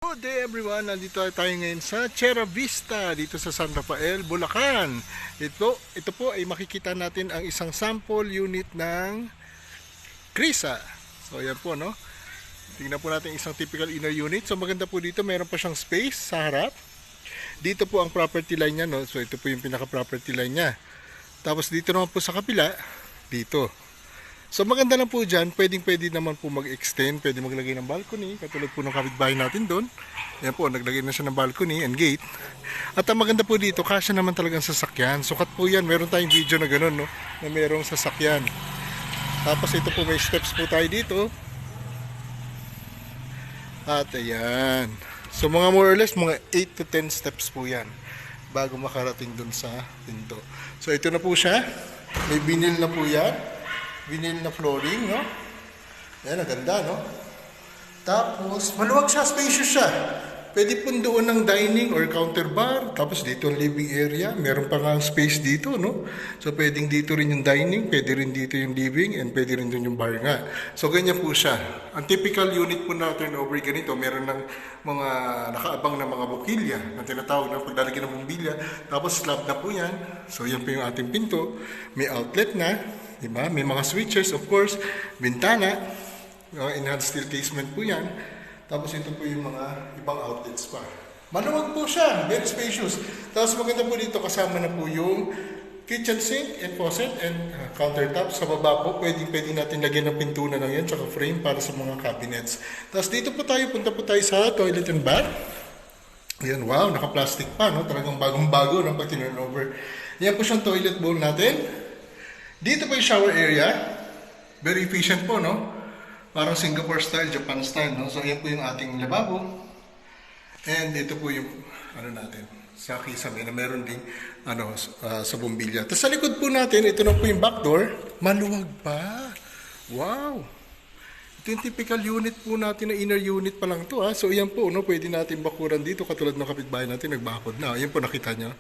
Good day everyone, nandito tayo ngayon sa Chera Vista dito sa San Rafael, Bulacan. Ito po ay makikita natin ang isang sample unit ng Crisa. So ayan po, no. Tingnan po natin isang typical inner unit. So maganda po dito, meron pa siyang space sa harap. Dito po ang property line niya, no. So ito po yung pinaka property line niya. Tapos dito naman po sa kapila, dito. So maganda lang po dyan, pwede naman po mag-extend, pwede maglagay ng balcony, katulad po ng kapitbahay natin doon. Yan po, naglagay na siya ng balcony and gate. At ang maganda po dito, kasya naman talagang sasakyan. Sukat po yan, meron tayong video na gano'n, no, na merong sasakyan. Tapos ito po, may steps po tayo dito. At ayan. So mga more or less, mga 8 to 10 steps po yan bago makarating doon sa pinto. So ito na po siya, may vinyl na po yan. Vinyl na flooring, no? Ayan, ang ganda, no? Tapos, maluwag siya, spacious siya. Pwede po doon ng dining or counter bar. Tapos dito ang living area. Meron pa nga space dito, no? So, pwedeng dito rin yung dining, pwede rin dito yung living, and pwede rin doon yung bar nga. So, ganyan po siya. Ang typical unit po na turnover ganito, meron ng mga nakaabang na mga bukilya na tinatawag na paglalagyan ng bumbilya. Tapos, slab na po yan. So, yan po yung ating pinto. May outlet na. Diba? May mga switches, of course, bintana, enhanced steel casement po yan. Tapos ito po yung mga ibang outlets pa. Maluwag po siya, very spacious. Tapos maganda po dito, kasama na po yung kitchen sink and faucet and countertop. Sa baba po, pwede natin lagyan ng pintunan ng yan, tsaka frame para sa mga cabinets. Tapos dito po tayo, punta po tayo sa toilet and bath. Ayan, wow, naka-plastic pa, no? Talagang bagong-bago, no? Pag tinurnover. Yan po siyang toilet bowl natin. Dito po yung shower area. Very efficient po, no? Parang Singapore style, Japan style, no? So, ayan po yung ating lababo. And ito po yung, natin, sa kisame na meron ding, sa bumbilya. Tapos sa likod po natin, ito na po yung back door. Maluwag pa. Wow! Ito yung typical unit po natin na inner unit pa lang to, ha? So, ayan po, no? Pwede natin bakuran dito, katulad ng kapitbahay natin, nagbakod na. Ayan po, nakita nyo.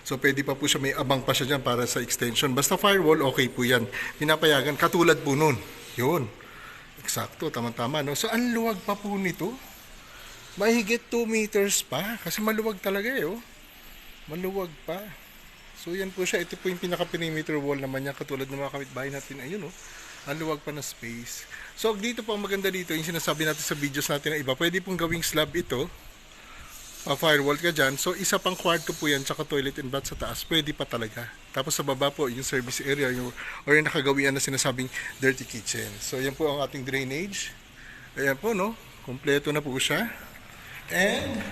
So, pwede pa po siya, may abang pa siya dyan para sa extension. Basta firewall, okay po yan. Pinapayagan, katulad po nun. Yun. Eksakto, tama-tama, no? So, ang luwag pa po nito. Mahigit 2 meters pa. Kasi maluwag talaga, eh, oh. Maluwag pa. So, yan po siya. Ito po yung pinaka-perimeter wall naman niya, katulad ng mga kapitbahay natin. Ayun, oh. Ang luwag pa na space. So, dito po, ang maganda dito, yung sinasabi natin sa videos natin na iba, pwede pong gawing slab ito. Firewall ka dyan. So, isa pang kwarto po yan, tsaka toilet and bath sa taas. Pwede pa talaga. Tapos sa baba po, yung service area, or yung nakagawian na sinasabing dirty kitchen. So, yan po ang ating drainage. Ayan po, no? Kompleto na po siya. And,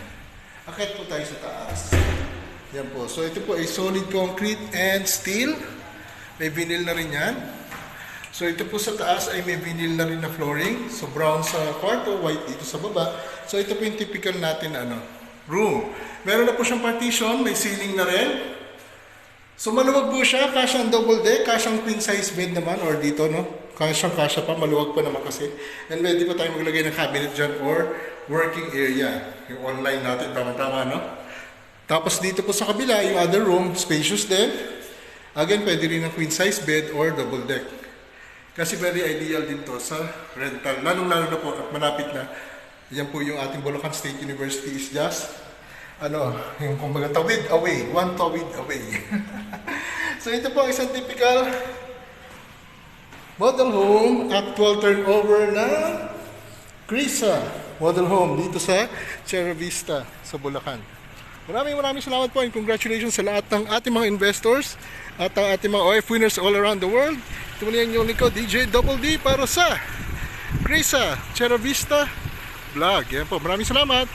akit po tayo sa taas. Yan po. So, ito po ay solid concrete and steel. May vinyl na rin yan. So, ito po sa taas ay may vinyl na rin na flooring. So, brown sa kwarto, white dito sa baba. So, ito po yung typical natin, room. Meron na po siyang partition, may ceiling na rin. So maluwag po siya, kasyang double deck, kasyang queen size bed naman, or dito, no? Kasya pa, maluwag pa naman kasi. And pwede pa tayo maglagay ng cabinet dyan or working area. Yung online natin, tama-tama, no? Tapos dito po sa kabila, yung other room, spacious din. Again, pwede rin ng queen size bed or double deck. Kasi very ideal din to sa rental. Lalong-lalo na po at malapit na. Yan po yung ating Bulacan State University is just, yung kumbaga tawid away, one tawid away. So ito po isang typical model home, actual turnover na Crisa model home dito sa Chera Vista sa Bulacan. Maraming salamat po and congratulations sa lahat ng ating mga investors at ang ating mga OF winners all around the world. Ito muli ang inyong lingkod, DJ Double D para sa Crisa Chera Vista vlog. Yan po. Maraming salamat.